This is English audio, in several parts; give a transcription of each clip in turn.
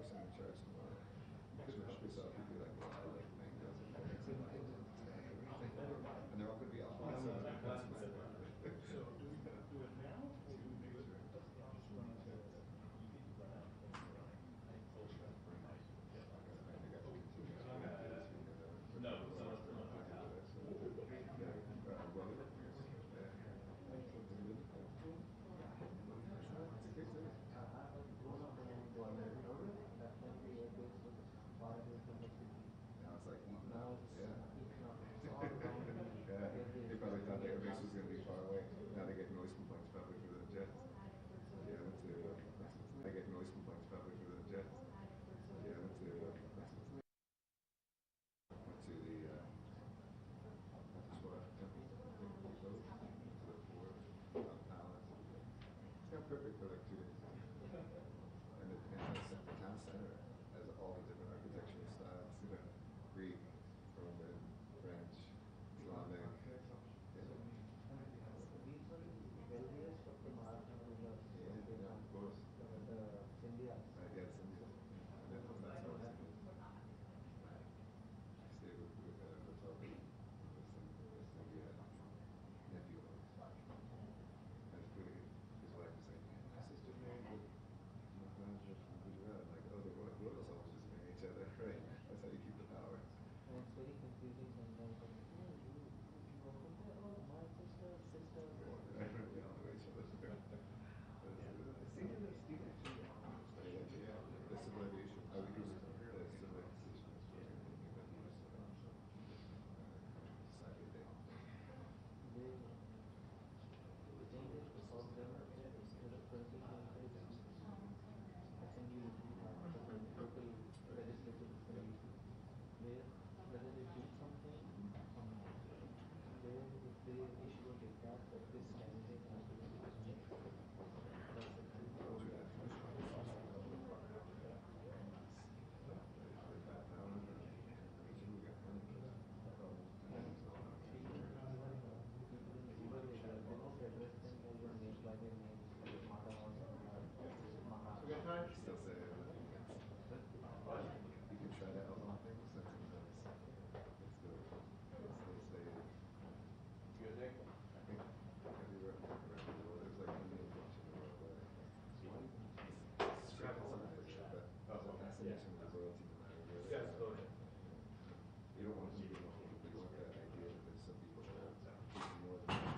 person in charge tomorrow. You could help yourself. You'd be like, well, I like mangoes and berries and everything. And they're all going to be alcohol, so that's my So do it now? Or do we do it? No, it's not. Now it's like eating out. Yeah. Yeah. They probably thought their base was going to be far away. Now they get noise complaints probably for the jets. Yeah, I get noise complaints probably for the jets. Yeah, went to the palace. It's got perfect for like 2 days. And the town center has all the different architectural styles, Greek, Roman, French, Islamic. Yeah, of course. India. Yes, India. And then that's how it's I stayed with a hotel with this nephew of mine. That's pretty. His wife was like, my sister married my grandmother from Gujarat. Like, oh, the royal soldiers marry each other, right? That's how you keep the power. And it's very confusing sometimes. Oh, my sister. Right, we all know each other. The civilization. I would use the civilization as well. Whether they do something or not, they issue a dictat that this candidate has to be Still say you can try to outlaw things. Sometimes it's good. They say, I think everywhere around the world, there's like a million books in the world where it's but the fascination with the royalty no matter where you don't want them to be alone. You want that idea that there's some people that are more than that.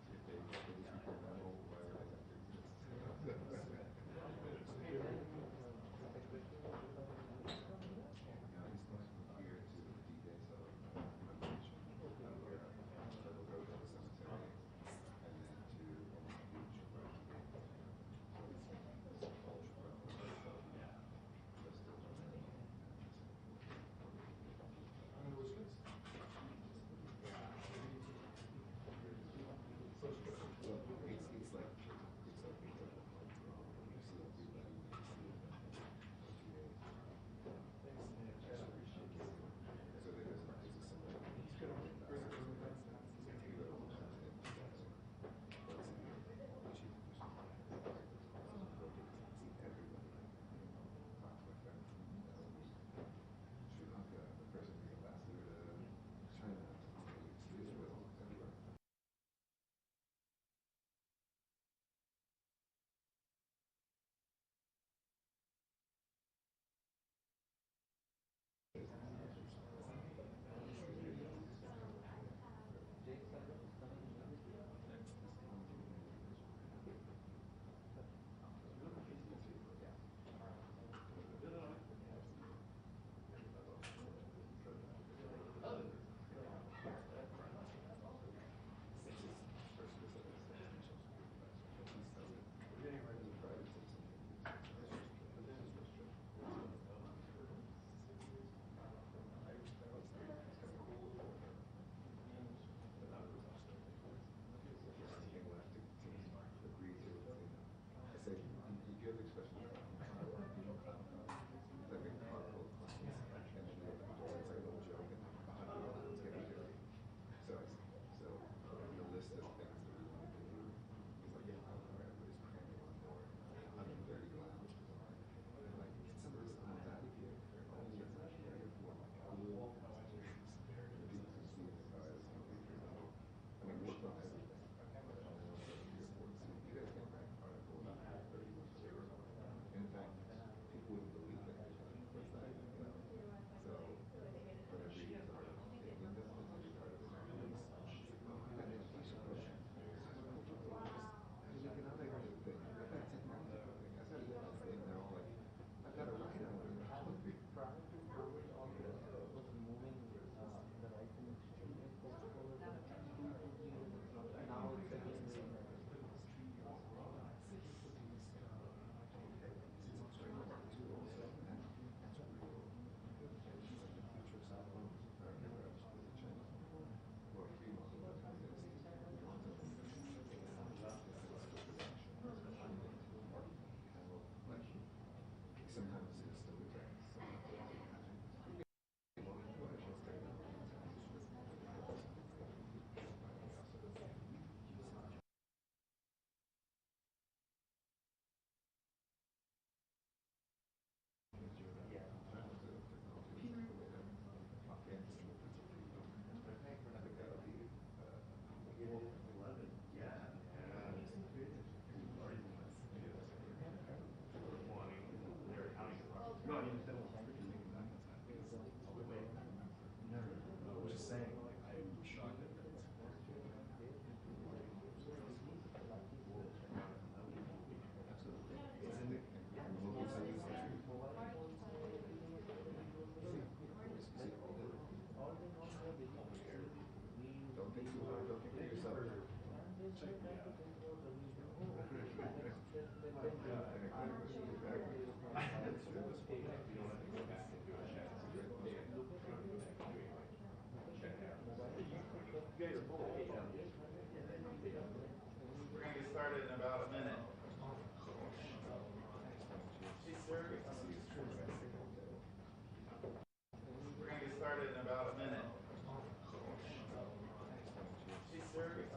If they people know We're going to get started in about a minute. Hey, sir. We're going to get started in about a minute. Hey, sir.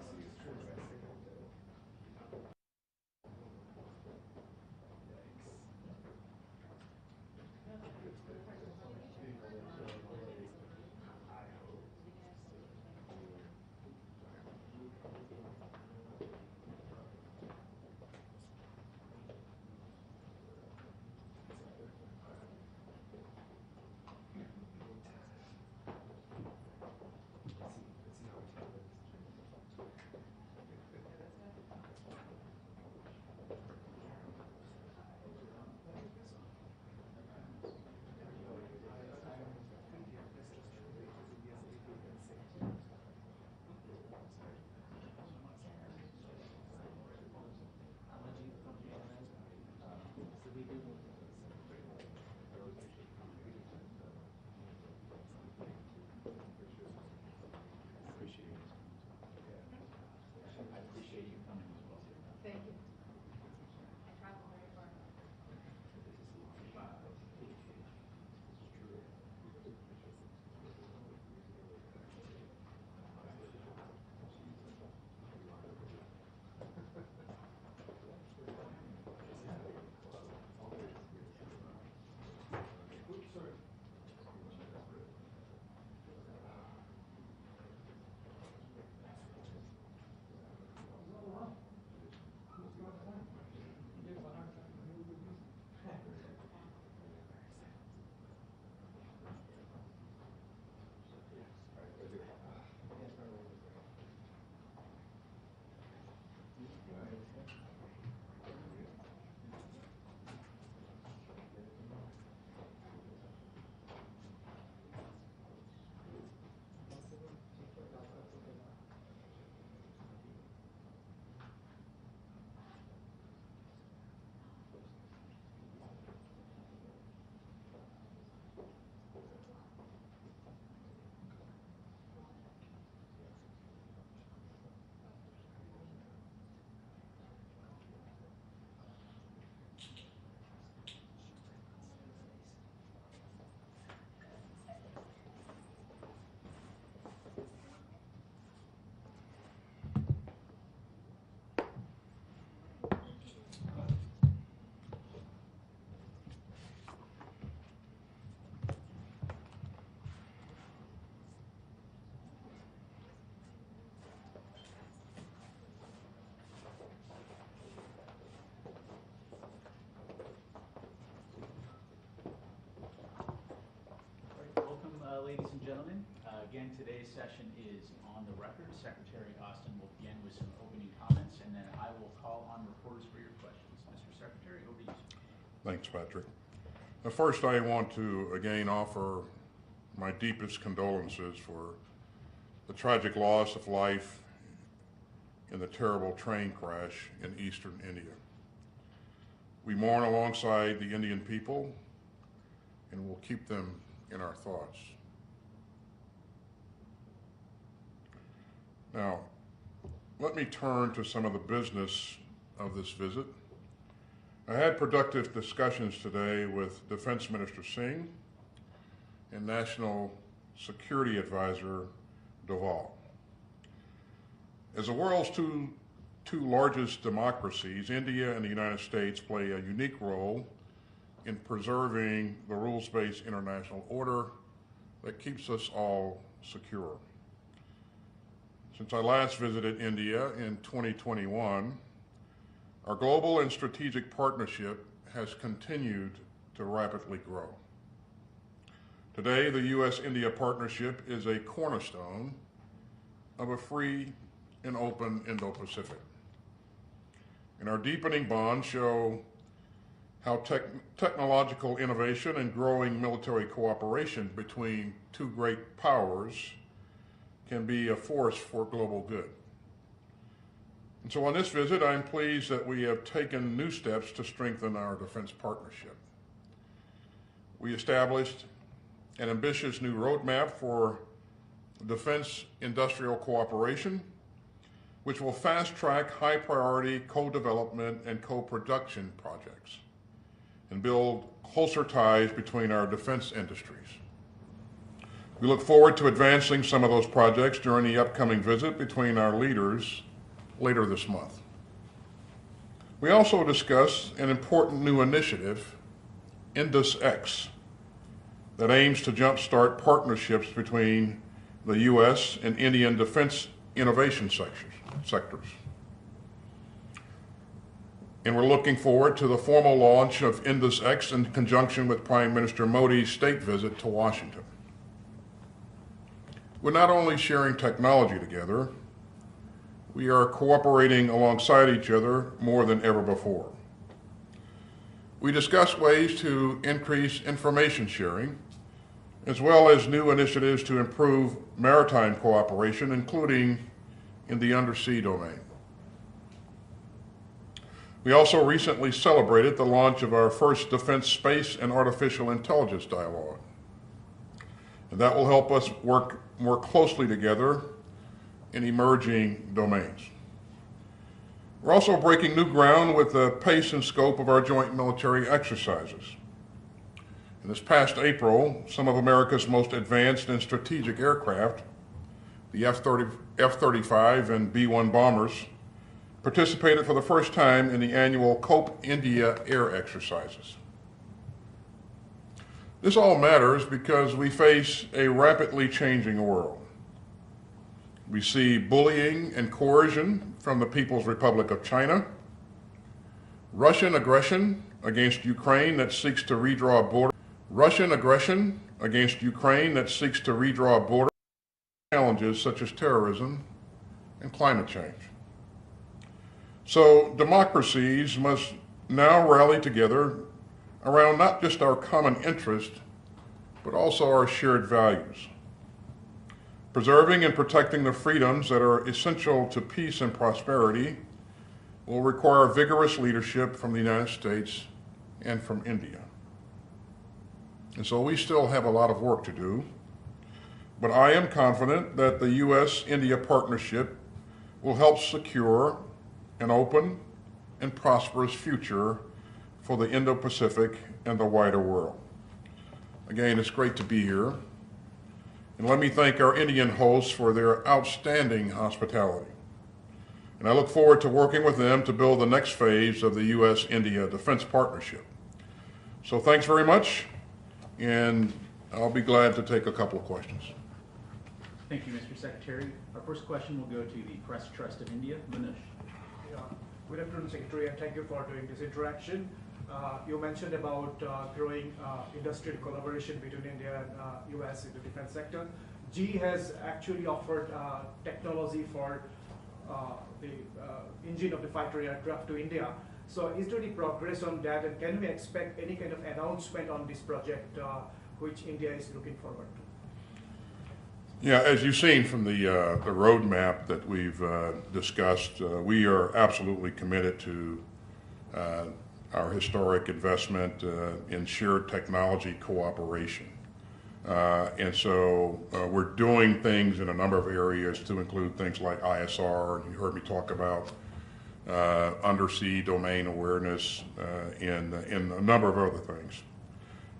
Thank you. I travel very far. Welcome, ladies and gentlemen. Again, today's session is on the record. Secretary Austin will begin with some opening comments, and then I will call on reporters for your questions. Mr. Secretary, over to you, sir. Thanks, Patrick. First, I want to again offer my deepest condolences for the tragic loss of life in the terrible train crash in eastern India. We mourn alongside the Indian people, and we'll keep them in our thoughts. Now, let me turn to some of the business of this visit. I had productive discussions today with Defense Minister Singh and National Security Advisor Doval. As the world's two largest democracies, India and the United States play a unique role in preserving the rules-based international order that keeps us all secure. Since I last visited India in 2021, our global and strategic partnership has continued to rapidly grow. Today, the U.S.-India partnership is a cornerstone of a free and open Indo-Pacific. And our deepening bonds show how technological innovation and growing military cooperation between two great powers can be a force for global good. And so on this visit, I'm pleased that we have taken new steps to strengthen our defense partnership. we established an ambitious new roadmap for defense industrial cooperation, which will fast-track high-priority co-development and co-production projects and build closer ties between our defense industries. We look forward to advancing some of those projects during the upcoming visit between our leaders later this month. We also discussed an important new initiative, IndusX, that aims to jumpstart partnerships between the U.S. and Indian defense innovation sectors. And we're looking forward to the formal launch of IndusX in conjunction with Prime Minister Modi's state visit to Washington. We're not only sharing technology together, we are cooperating alongside each other more than ever before. We discuss ways to increase information sharing, as well as new initiatives to improve maritime cooperation, including in the undersea domain. We also recently celebrated the launch of our first Defense Space and Artificial Intelligence Dialogue. And that will help us work more closely together in emerging domains. We're also breaking new ground with the pace and scope of our joint military exercises. In this past April, some of America's most advanced and strategic aircraft, the F-35 and B-1 bombers, participated for the first time in the annual COPE India air exercises. This all matters because we face a rapidly changing world. We see bullying and coercion from the People's Republic of China, Russian aggression against Ukraine that seeks to redraw borders, challenges such as terrorism and climate change. So democracies must now rally together around not just our common interest, but also our shared values. Preserving and protecting the freedoms that are essential to peace and prosperity will require vigorous leadership from the United States and from India. And so we still have a lot of work to do, but I am confident that the U.S.-India partnership will help secure an open and prosperous future for the Indo-Pacific and the wider world. Again, it's great to be here. And let me thank our Indian hosts for their outstanding hospitality. And I look forward to working with them to build the next phase of the U.S.-India Defense Partnership. So thanks very much, and I'll be glad to take a couple of questions. Thank you, Mr. Secretary. Our first question will go to the Press Trust of India, Manush. Good afternoon, Secretary, and thank you for doing this interaction. You mentioned about growing industrial collaboration between India and US in the defense sector. GE has actually offered technology for the engine of the fighter aircraft to India. So is there any progress on that, and can we expect any kind of announcement on this project which India is looking forward to? Yeah, as you've seen from the roadmap that we've discussed, we are absolutely committed to our historic investment in shared technology cooperation. And so we're doing things in a number of areas to include things like ISR, and you heard me talk about undersea domain awareness and a number of other things.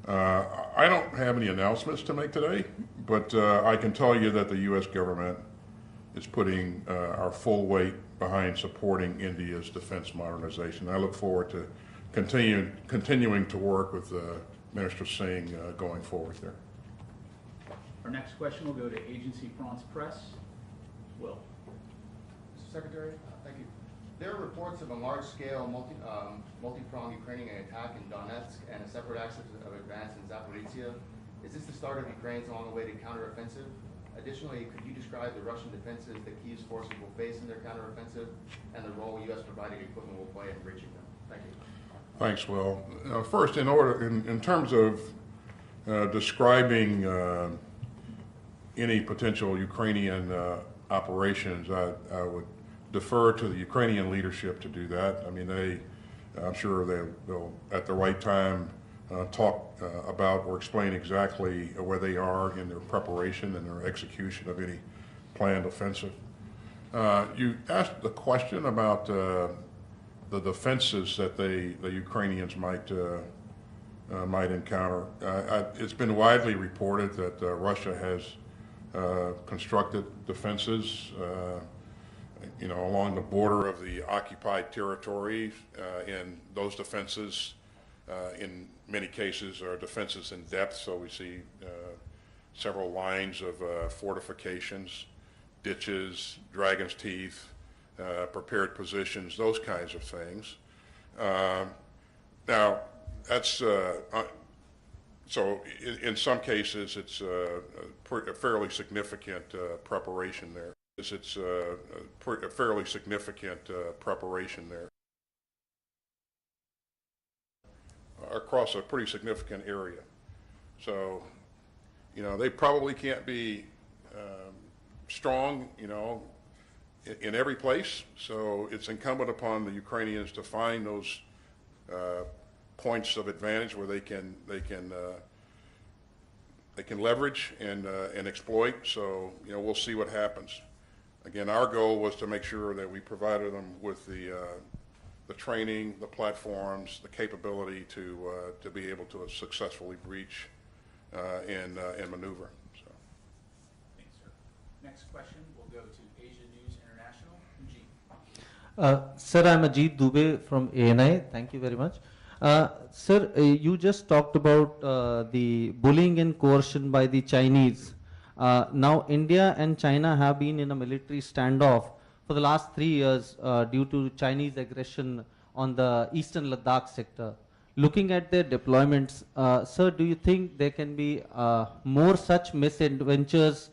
I don't have any announcements to make today, but I can tell you that the U.S. government is putting our full weight behind supporting India's defense modernization. I look forward to continuing to work with Minister Singh going forward there. Our next question will go to Agency France Press. Will. Mr. Secretary, thank you. There are reports of a large-scale, multi-pronged Ukrainian attack in Donetsk and a separate axis of advance in Zaporizhia. Is this the start of Ukraine's long-awaited counteroffensive? Additionally, could you describe the Russian defenses that Kyiv's forces will face in their counteroffensive and the role U.S. provided equipment will play in breaching them? Thank you. Thanks, Will. First, in terms of describing any potential Ukrainian operations, I would defer to the Ukrainian leadership to do that. I mean, I'm sure they'll at the right time talk about or explain exactly where they are in their preparation and their execution of any planned offensive. You asked the question about the defenses that the Ukrainians might encounter. It's been widely reported that Russia has constructed defenses, along the border of the occupied territory, and those defenses, in many cases, are defenses in depth. So we see several lines of fortifications, ditches, dragon's teeth, prepared positions, those kinds of things. Now, that's so in some cases it's a fairly significant preparation there. It's a fairly significant preparation there across a pretty significant area. So, they probably can't be strong, in every place. So it's incumbent upon the Ukrainians to find those points of advantage where they can leverage and exploit. So we'll see what happens. Again, our goal was to make sure that we provided them with the training, the platforms, the capability to be able to successfully breach and maneuver. So. Thanks, sir. Next question will go to Asia News International. G. Sir, I'm Ajit Dubey from ANI. Thank you very much. Sir, you just talked about the bullying and coercion by the Chinese. Now, India and China have been in a military standoff for the last 3 years due to Chinese aggression on the eastern Ladakh sector. Looking at their deployments, sir, do you think there can be more such misadventures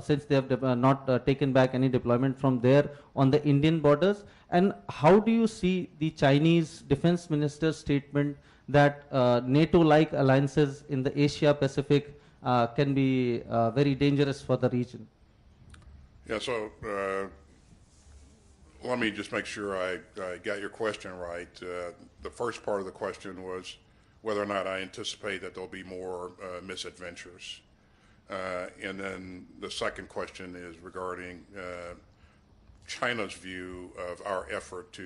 since they have not taken back any deployment from there on the Indian borders? And how do you see the Chinese defense minister's statement that NATO-like alliances in the Asia-Pacific can be very dangerous for the region? Yeah, so let me just make sure I got your question right. The first part of the question was whether or not I anticipate that there'll be more misadventures. And then the second question is regarding China's view of our effort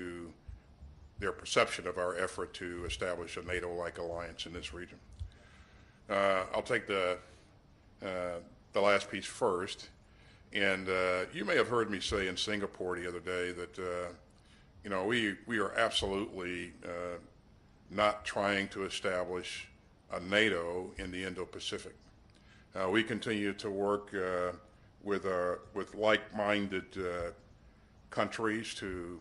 their perception of our effort to establish a NATO-like alliance in this region. I'll take the last piece first. And you may have heard me say in Singapore the other day that, we are absolutely not trying to establish a NATO in the Indo-Pacific. We continue to work with like-minded countries to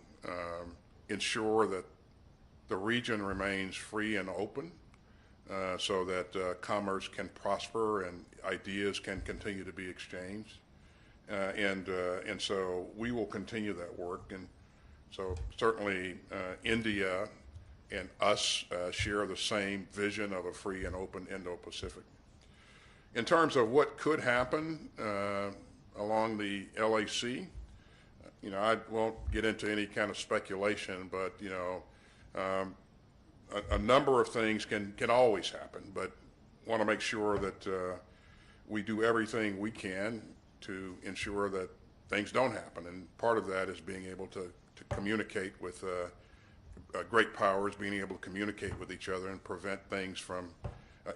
ensure that the region remains free and open so that commerce can prosper and ideas can continue to be exchanged. And so we will continue that work. And so certainly India and us share the same vision of a free and open Indo-Pacific. In terms of what could happen along the LAC, I won't get into any kind of speculation, but a number of things can always happen, but want to make sure that we do everything we can to ensure that things don't happen. And part of that is being able to communicate with great powers, being able to communicate with each other and prevent things from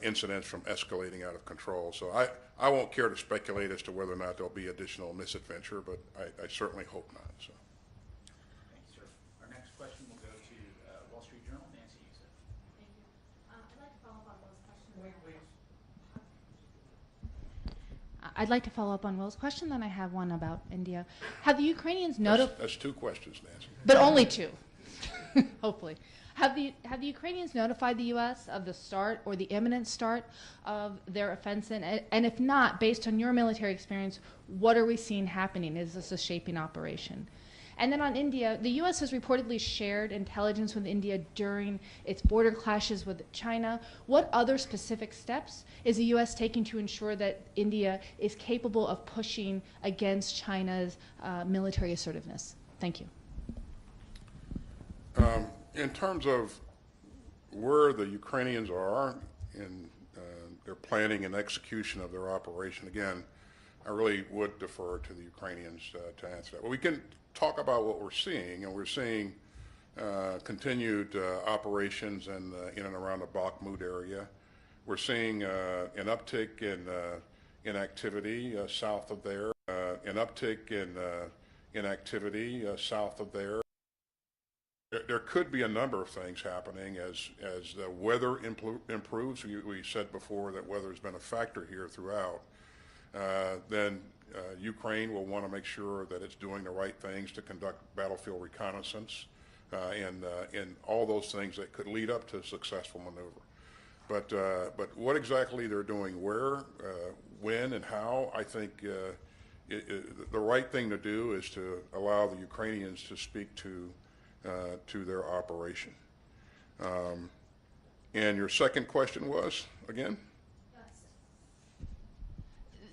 incidents from escalating out of control. So I won't care to speculate as to whether or not there'll be additional misadventure, but I certainly hope not. So. Thanks, sir. Our next question will go to Wall Street Journal, Nancy Youssef. Thank you. I'd like to follow up on Will's question. Wait, please. I'd like to follow up on Will's question, then I have one about India. Have the Ukrainians notified... That's two questions, Nancy. But only two, hopefully. Have the Ukrainians notified the U.S. of the start or the imminent start of their offensive? And if not, based on your military experience, what are we seeing happening? Is this a shaping operation? And then on India, the U.S. has reportedly shared intelligence with India during its border clashes with China. What other specific steps is the U.S. taking to ensure that India is capable of pushing against China's military assertiveness? Thank you. In terms of where the Ukrainians are in their planning and execution of their operation, again, I really would defer to the Ukrainians to answer that. But we can talk about what we're seeing, and we're seeing continued operations in and around the Bakhmut area. We're seeing an uptick in activity south of there, an uptick in activity south of there. There could be a number of things happening as the weather improves. We said before that weather has been a factor here throughout. Then Ukraine will want to make sure that it's doing the right things to conduct battlefield reconnaissance and all those things that could lead up to a successful maneuver. But what exactly they're doing, where, when, and how, I think the right thing to do is to allow the Ukrainians to speak to their operation. And your second question was, again?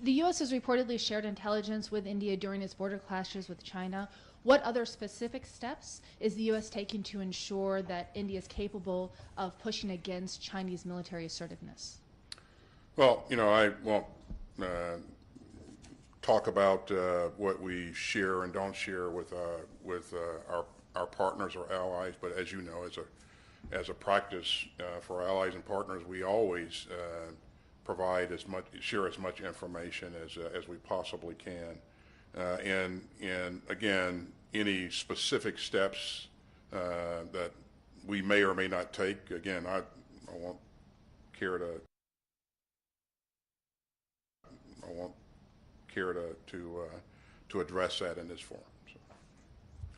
The U.S. has reportedly shared intelligence with India during its border clashes with China. What other specific steps is the U.S. taking to ensure that India is capable of pushing against Chinese military assertiveness? Well, I won't talk about what we share and don't share with our partners or allies, but as you know, as a practice for our allies and partners, we always share as much information as we possibly can. And again, any specific steps that we may or may not take, again, I won't care to address that in this forum. So.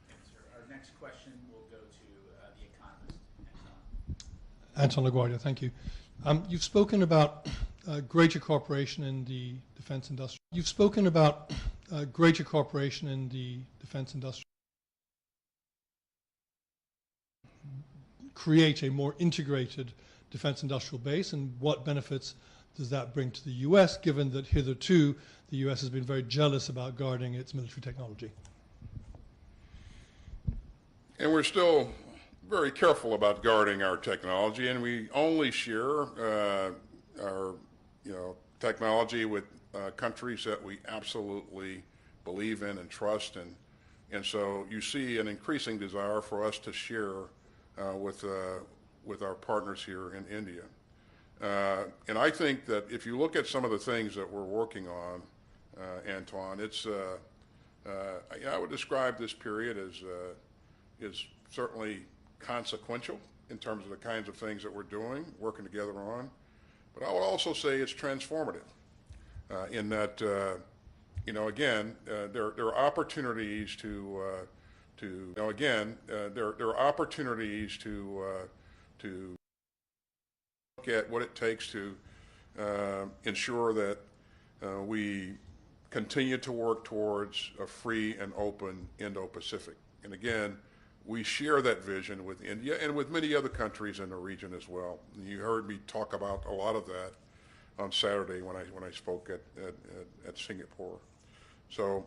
Thanks, sir. Our next question will go to the economist, Anton LaGuardia, thank you. You've spoken about greater cooperation in the defense industry. You've spoken about greater cooperation in the defense industry. Create a more integrated defense industrial base, and what benefits does that bring to the U.S., given that hitherto the U.S. has been very jealous about guarding its military technology? And we're still very careful about guarding our technology, and we only share our technology with countries that we absolutely believe in and trust, and so you see an increasing desire for us to share with our partners here in India. And I think that if you look at some of the things that we're working on, Antoine, it's I would describe this period as certainly consequential in terms of the kinds of things that we're doing, working together on. But I would also say it's transformative in that, again, there are opportunities to look at what it takes to ensure that we continue to work towards a free and open Indo-Pacific. And again, we share that vision with India and with many other countries in the region as well. And you heard me talk about a lot of that on Saturday when I spoke at Singapore. So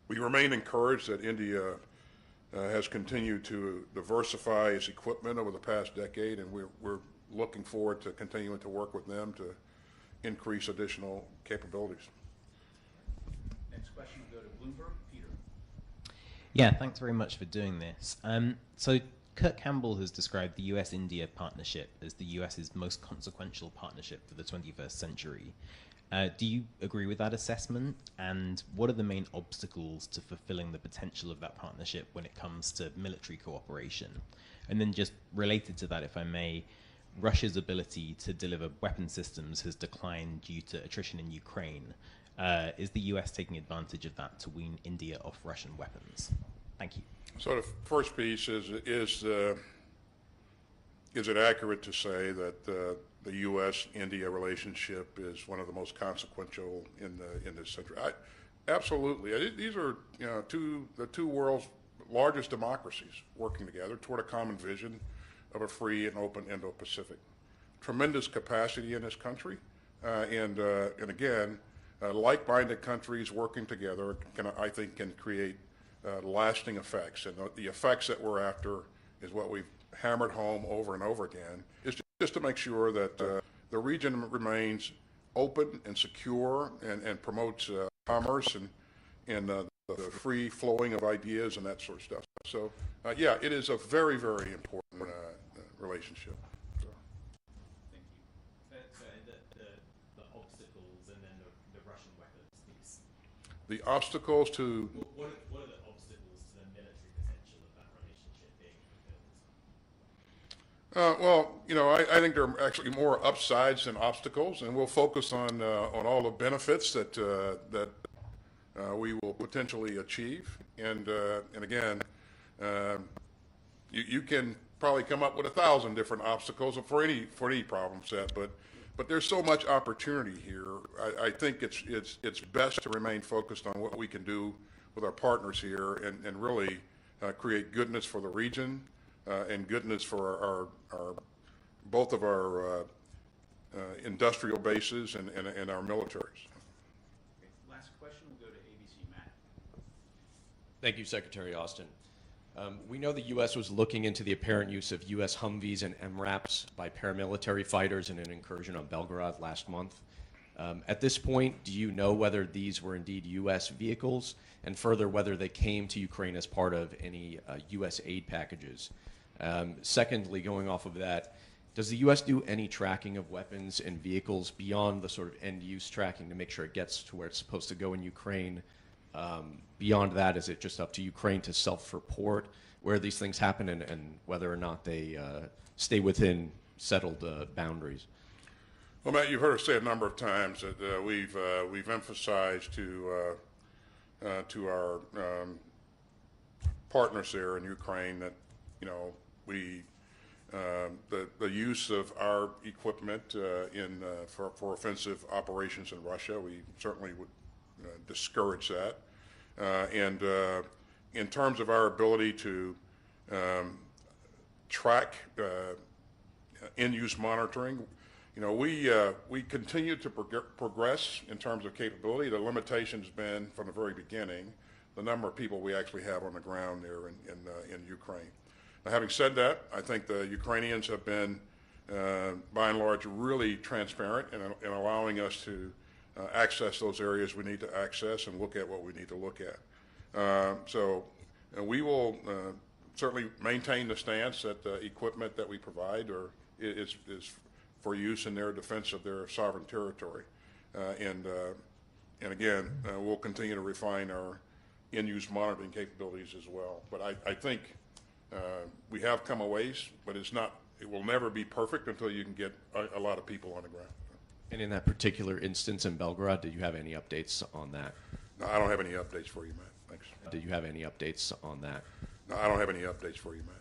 we remain encouraged that India has continued to diversify its equipment over the past decade, and we're looking forward to continuing to work with them to increase additional capabilities. Next question will go to Bloomberg. Peter. Yeah, thanks very much for doing this. So Kurt Campbell has described the US-India partnership as the US's most consequential partnership for the 21st century. Do you agree with that assessment? And what are the main obstacles to fulfilling the potential of that partnership when it comes to military cooperation? And then just related to that, if I may, Russia's ability to deliver weapon systems has declined due to attrition in Ukraine. Is the US taking advantage of that to wean India off Russian weapons? Thank you. So the first piece is it accurate to say that the U.S.-India relationship is one of the most consequential in this century? Absolutely. These are the two world's largest democracies working together toward a common vision of a free and open Indo-Pacific. Tremendous capacity in this country, and again, like-minded countries working together I think can create lasting effects, and the effects that we're after is what we've hammered home over and over again, is just to make sure that the region remains open and secure and promotes commerce and the free flowing of ideas and that sort of stuff. So, yeah, it is a very, very important relationship. So. Thank you. The obstacles and then the Russian weapons piece. The obstacles to... What are the obstacles to the military potential of that relationship being fulfilled? Well, you know, I think there are actually more upsides than obstacles, and we'll focus on all the benefits that we will potentially achieve. And again, you can probably come up with 1,000 different obstacles for any problem set, but there's so much opportunity here. I think it's best to remain focused on what we can do with our partners here and really create goodness for the region and goodness for our both of our industrial bases and our militaries. Last question will go to ABC Matt. Thank you, Secretary Austin. We know the U.S. was looking into the apparent use of U.S. Humvees and MRAPs by paramilitary fighters in an incursion on Belgorod last month. At this point, do you know whether these were indeed U.S. vehicles, and further, whether they came to Ukraine as part of any U.S. aid packages? Secondly, going off of that, does the U.S. do any tracking of weapons and vehicles beyond the sort of end-use tracking to make sure it gets to where it's supposed to go in Ukraine? Beyond that, is it just up to Ukraine to self-report where these things happen and whether or not they stay within settled boundaries? Well, Matt, you've heard us say a number of times that we've emphasized to our partners there in Ukraine that, you know, the use of our equipment for offensive operations in Russia, we certainly would discourage that. And in terms of our ability to track end-use monitoring, you know, we continue to progress in terms of capability. The limitation has been from the very beginning the number of people we actually have on the ground there in Ukraine. Now, having said that, I think the Ukrainians have been, by and large, really transparent in allowing us to access those areas we need to access and look at what we need to look at. So we will certainly maintain the stance that the equipment that we provide is for use in their defense of their sovereign territory. And again, we'll continue to refine our in-use monitoring capabilities as well. But I think we have come a ways, but it will never be perfect until you can get a lot of people on the ground. And in that particular instance in Belgorod, did you have any updates on that? No, I don't have any updates for you, Matt. Thanks. Did you have any updates on that? No, I don't have any updates for you, Matt.